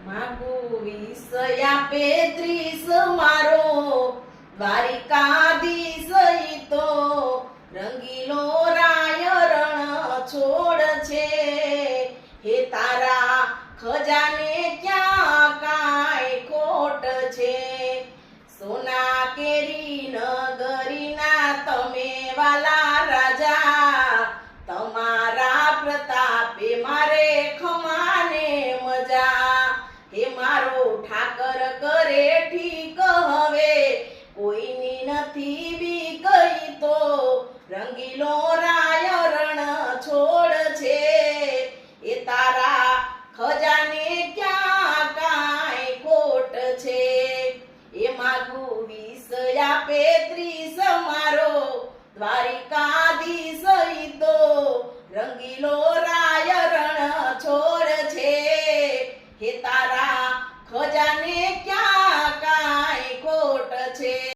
માગું 20 આપે 30 મારો દ્વારિકાધીશ ઈ તો રંગીલો રાય રણ છોડ છે હે તારા ખજાને ક્યાં કાંઈ ખોટ છે સોના કેરી નગરીના તમે વાલા રાજા તમારા પ્રતાપે મારે ખમાને મજા હે મારો ઠાકર કરે ઠીક હવે કોઈની નથી બીક ઈ તો રંગીલો રાય રણ છોડ છે એ તારા ખજાને ક્યાં કાંઈ ખોટ છે એ માગું 20 આપે 30 મારો દ્વારિકાધીશ ઈ તો રંગીલો રાય રણ છોડ છે હે તારા